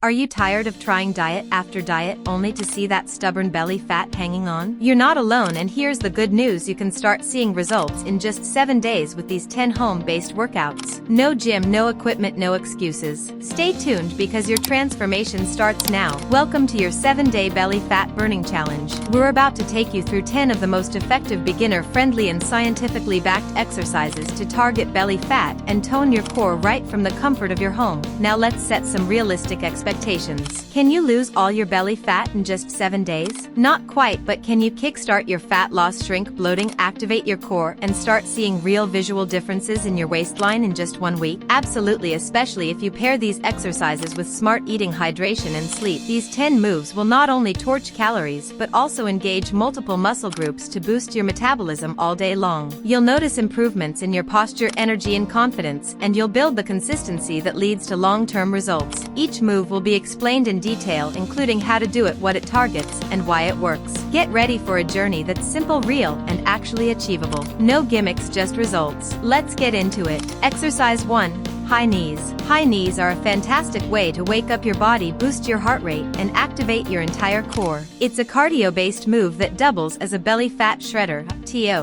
Are you tired of trying diet after diet only to see that stubborn belly fat hanging on? You're not alone, and here's the good news: you can start seeing results in just 7 days with these 10 home-based workouts. No gym, no equipment, no excuses. Stay tuned because your transformation starts now. Welcome to your 7-day belly fat burning challenge. We're about to take you through 10 of the most effective, beginner-friendly and scientifically backed exercises to target belly fat and tone your core right from the comfort of your home. Now let's set some realistic expectations. Can you lose all your belly fat in just 7 days? Not quite, but can you kickstart your fat loss, shrink bloating, activate your core, and start seeing real visual differences in your waistline in just 1 week? Absolutely, especially if you pair these exercises with smart eating, hydration, and sleep. These 10 moves will not only torch calories but also engage multiple muscle groups to boost your metabolism all day long. You'll notice improvements in your posture, energy, and confidence, and you'll build the consistency that leads to long-term results. Each move will be explained in detail, including how to do it, what it targets, and why it works. Get ready for a journey that's simple, real, and actually achievable. No gimmicks, just results. Let's get into it. Exercise 1. High knees. High knees are a fantastic way to wake up your body, boost your heart rate, and activate your entire core. It's a cardio-based move that doubles as a belly fat shredder.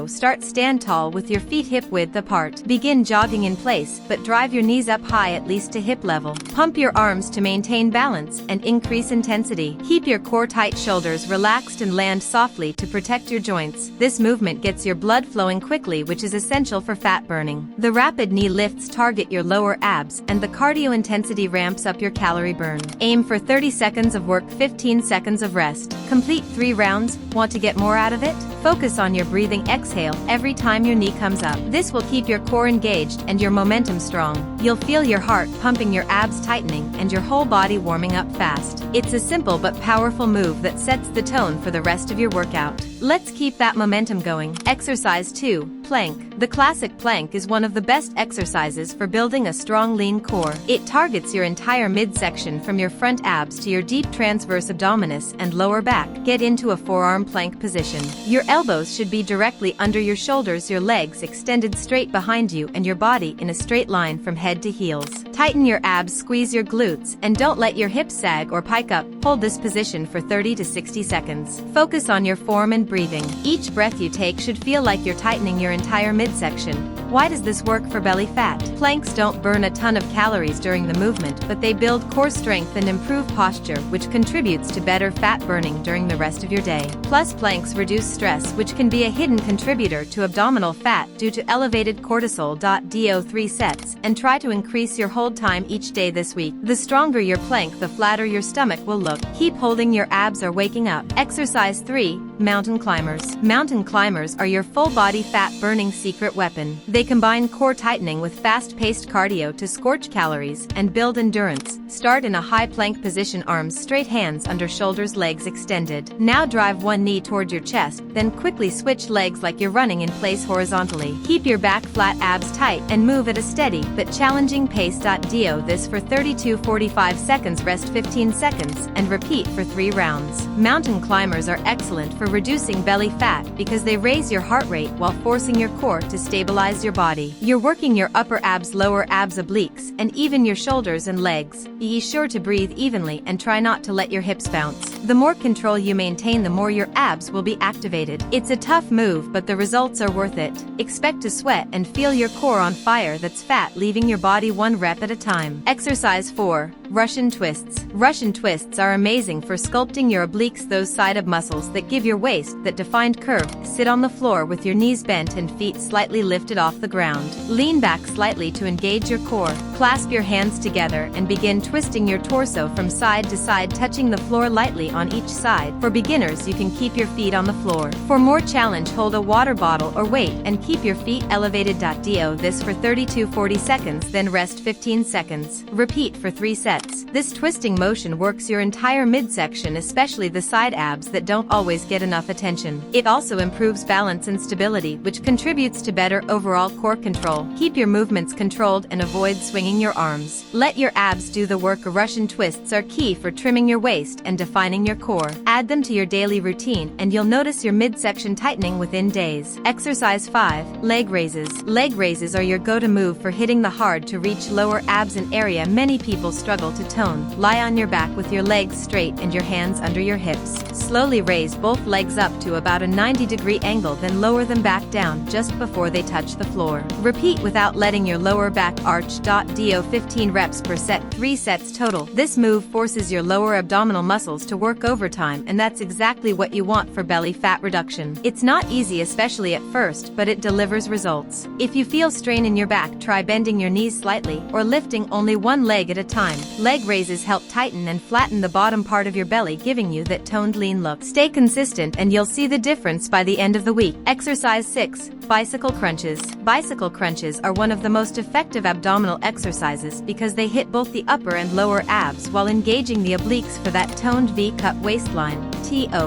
Start stand tall with your feet hip width apart. Begin jogging in place, but drive your knees up high, at least to hip level. Pump your arms to maintain balance and increase intensity. Keep your core tight, shoulders relaxed, and land softly to protect your joints. This movement gets your blood flowing quickly, which is essential for fat burning. The rapid knee lifts target your lower abs, and the cardio intensity ramps up your calorie burn. Aim for 30 seconds of work, 15 seconds of rest. Complete 3 rounds. Want to get more out of it? Focus on your breathing. Exhale every time your knee comes up. This will keep your core engaged and your momentum strong. You'll feel your heart pumping, your abs tightening, and your whole body warming up fast. It's a simple but powerful move that sets the tone for the rest of your workout. Let's keep that momentum going. Exercise 2. Plank. The classic plank is one of the best exercises for building a strong, lean core. It targets your entire midsection from your front abs to your deep transverse abdominis and lower back. Get into a forearm plank position. Your elbows should be directly under your shoulders, your legs extended straight behind you, and your body in a straight line from head to heels. Tighten your abs, squeeze your glutes, and don't let your hips sag or pike up. Hold this position for 30 to 60 seconds. Focus on your form and breathing. Each breath you take should feel like you're tightening your entire midsection. Why does this work for belly fat? Planks don't burn a ton of calories during the movement, but they build core strength and improve posture, which contributes to better fat burning during the rest of your day. Plus, planks reduce stress, which can be a hidden contributor to abdominal fat due to elevated cortisol. Do 3 sets, and try to increase your hold time each day this week. The stronger your plank, the flatter your stomach will look. Keep holding, your abs are waking up. Exercise 3. Mountain climbers. Mountain climbers are your full-body fat-burning secret weapon. They combine core tightening with fast-paced cardio to scorch calories and build endurance. Start in a high plank position, arms straight, hands under shoulders, legs extended. Now drive one knee toward your chest, then quickly switch legs like you're running in place horizontally. Keep your back flat, abs tight, and move at a steady but challenging pace. Do this for 30 to 45 seconds, rest 15 seconds, and repeat for 3 rounds. Mountain climbers are excellent for reducing belly fat because they raise your heart rate while forcing your core to stabilize your body. You're working your upper abs, lower abs, obliques, and even your shoulders and legs. Be sure to breathe evenly and try not to let your hips bounce. The more control you maintain, the more your abs will be activated. It's a tough move, but the results are worth it. Expect to sweat and feel your core on fire. That's fat leaving your body 1 rep at a time. Exercise 4. Russian twists. Russian twists are amazing for sculpting your obliques, those side-ab muscles that give your waist that defined curve. Sit on the floor with your knees bent and feet slightly lifted off the ground. Lean back slightly to engage your core. Clasp your hands together and begin twisting your torso from side to side, touching the floor lightly on each side. For beginners, you can keep your feet on the floor. For more challenge, hold a water bottle or weight and keep your feet elevated. Do this for 30 to 40 seconds, then rest 15 seconds. Repeat for 3 sets. This twisting motion works your entire midsection, especially the side abs that don't always get enough attention. It also improves balance and stability, which contributes to better overall core control. Keep your movements controlled and avoid swinging your arms. Let your abs do the work. Russian twists are key for trimming your waist and defining your core. Add them to your daily routine and you'll notice your midsection tightening within days. Exercise 5. Leg raises. Leg raises are your go-to move for hitting the hard-to-reach lower abs, an area many people struggle to tone. Lie on your back with your legs straight and your hands under your hips. Slowly raise both legs up to about a 90-degree angle, then lower them back down just before they touch the floor. Repeat without letting your lower back arch. Do 15 reps per set, 3 sets total. This move forces your lower abdominal muscles to work overtime, and that's exactly what you want for belly fat reduction. It's not easy, especially at first, but it delivers results. If you feel strain in your back, try bending your knees slightly or lifting only one leg at a time. Leg raises help tighten and flatten the bottom part of your belly, giving you that toned, lean look. Stay consistent and you'll see the difference by the end of the week. Exercise 6. Bicycle crunches. Bicycle crunches are one of the most effective abdominal exercises because they hit both the upper and lower abs while engaging the obliques for that toned V-cut waistline.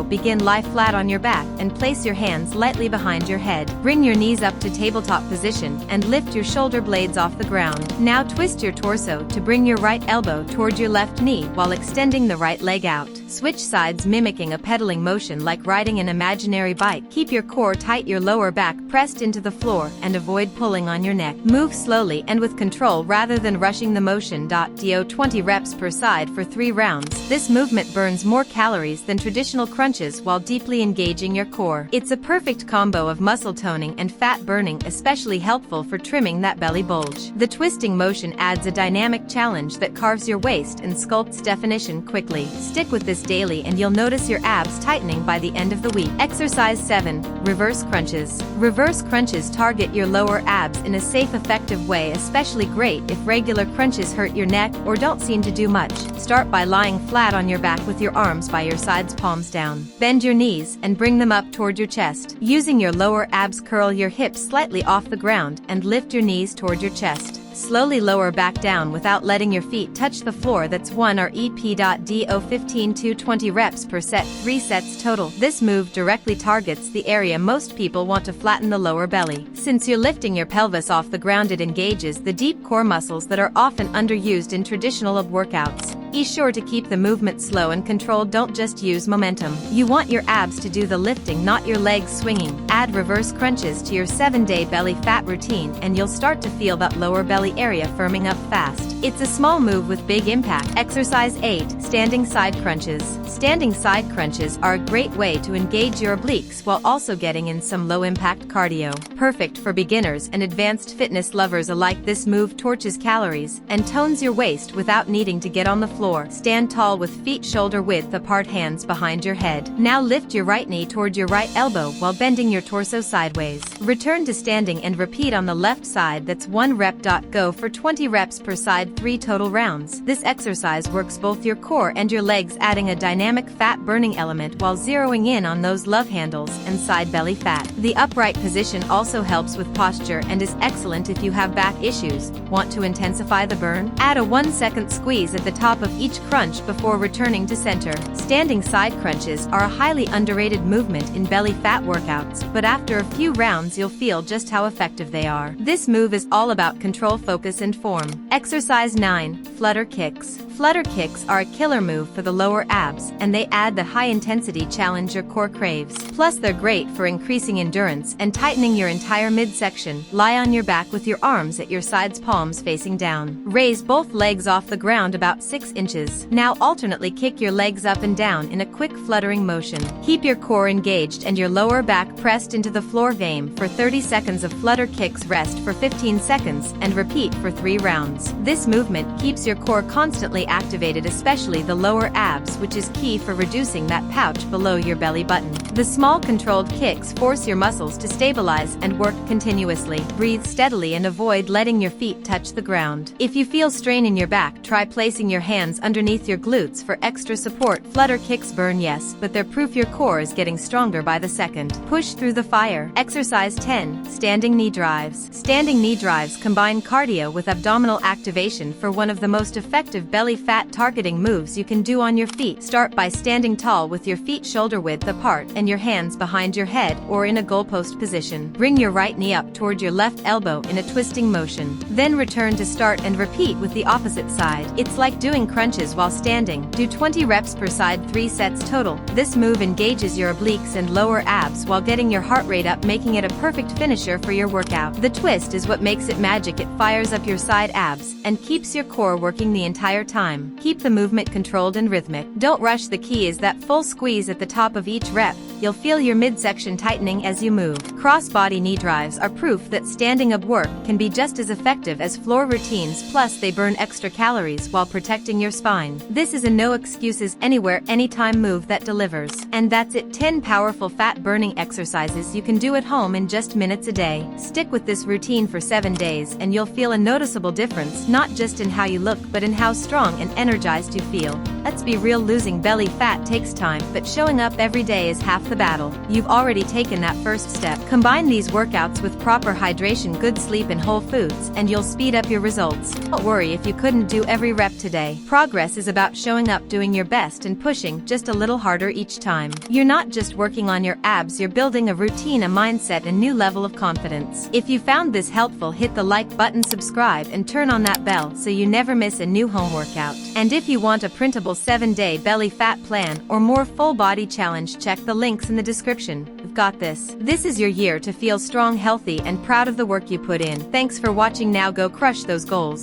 Begin lie flat on your back and place your hands lightly behind your head. Bring your knees up to tabletop position and lift your shoulder blades off the ground. Now twist your torso to bring your right elbow toward your left knee while extending the right leg out. Switch sides, mimicking a pedaling motion like riding an imaginary bike. Keep your core tight, your lower back pressed into the floor, and avoid pulling on your neck. Move slowly and with control rather than rushing the motion. Do 20 reps per side for 3 rounds. This movement burns more calories than traditional crunches while deeply engaging your core. It's a perfect combo of muscle toning and fat burning, especially helpful for trimming that belly bulge. The twisting motion adds a dynamic challenge that carves your waist and sculpts definition quickly. Stick with this daily and you'll notice your abs tightening by the end of the week. Exercise 7. Reverse crunches. Reverse crunches target your lower abs in a safe, effective way, especially great if regular crunches hurt your neck or don't seem to do much. Start by lying flat on your back with your arms by your sides, palms down. Bend your knees and bring them up toward your chest. Using your lower abs, curl your hips slightly off the ground and lift your knees toward your chest. Slowly lower back down without letting your feet touch the floor. That's 1 rep. Do 15 to 20 reps per set, 3 sets total. This move directly targets the area most people want to flatten, the lower belly. Since you're lifting your pelvis off the ground, it engages the deep core muscles that are often underused in traditional ab workouts. Be sure to keep the movement slow and controlled. Don't just use momentum. You want your abs to do the lifting, not your legs swinging. Add reverse crunches to your 7-day belly fat routine and you'll start to feel that lower belly area firming up fast. It's a small move with big impact. Exercise 8. Standing side crunches. Standing side crunches are a great way to engage your obliques while also getting in some low-impact cardio. Perfect for beginners and advanced fitness lovers alike, this move torches calories and tones your waist without needing to get on the floor. Stand tall with feet shoulder width apart, hands behind your head. Now lift your right knee toward your right elbow while bending your torso sideways. Return to standing and repeat on the left side. That's 1 rep. Go for 20 reps per side, 3 total rounds. This exercise works both your core and your legs, adding a dynamic fat burning element while zeroing in on those love handles and side belly fat. The upright position also helps with posture and is excellent if you have back issues. Want to intensify the burn? Add a 1-second squeeze at the top of each crunch before returning to center. Standing side crunches are a highly underrated movement in belly fat workouts, but after a few rounds you'll feel just how effective they are. This move is all about control, focus, and form. Exercise 9. Flutter kicks. Flutter kicks are a killer move for the lower abs, and they add the high-intensity challenge your core craves. Plus, they're great for increasing endurance and tightening your entire midsection. Lie on your back with your arms at your sides, palms facing down. Raise both legs off the ground about 6 inches. Now alternately kick your legs up and down in a quick fluttering motion. Keep your core engaged and your lower back pressed into the floor. Aim for 30 seconds of flutter kicks, rest for 15 seconds, and repeat for 3 rounds. This movement keeps your core constantly activated, especially the lower abs, which is key for reducing that pouch below your belly button. The small controlled kicks force your muscles to stabilize and work continuously. Breathe steadily and avoid letting your feet touch the ground. If you feel strain in your back, try placing your hands underneath your glutes for extra support. Flutter kicks burn, yes, but they're proof your core is getting stronger by the second. Push through the fire. Exercise 10. Standing knee drives. Standing knee drives combine cardio with abdominal activation foundation for one of the most effective belly fat targeting moves you can do on your feet. Start by standing tall with your feet shoulder width apart and your hands behind your head or in a goalpost position. Bring your right knee up toward your left elbow in a twisting motion. Then return to start and repeat with the opposite side. It's like doing crunches while standing. Do 20 reps per side, 3 sets total. This move engages your obliques and lower abs while getting your heart rate up, making it a perfect finisher for your workout. The twist is what makes it magic. It fires up your side abs and keeps your core working the entire time. Keep the movement controlled and rhythmic. Don't rush. The key is that full squeeze at the top of each rep. You'll feel your midsection tightening as you move. Cross-body knee drives are proof that standing up work can be just as effective as floor routines, plus they burn extra calories while protecting your spine. This is a no excuses, anywhere, anytime move that delivers. And that's it, 10 powerful fat-burning exercises you can do at home in just minutes a day. Stick with this routine for 7 days and you'll feel a noticeable difference, not just in how you look but in how strong and energized you feel. Let's be real, losing belly fat takes time, but showing up every day is half the battle. You've already taken that first step. Combine these workouts with proper hydration, good sleep and whole foods, and you'll speed up your results. Don't worry if you couldn't do every rep today. Progress is about showing up, doing your best and pushing just a little harder each time. You're not just working on your abs, you're building a routine, a mindset, a new level of confidence. If you found this helpful, hit the like button, subscribe and turn on that bell so you never miss a new home workout. And if you want a printable 7-day belly fat plan or more full body challenge, check the links in the description. We've got this. This is your year to feel strong, healthy and proud of the work you put in. Thanks for watching. Now go crush those goals.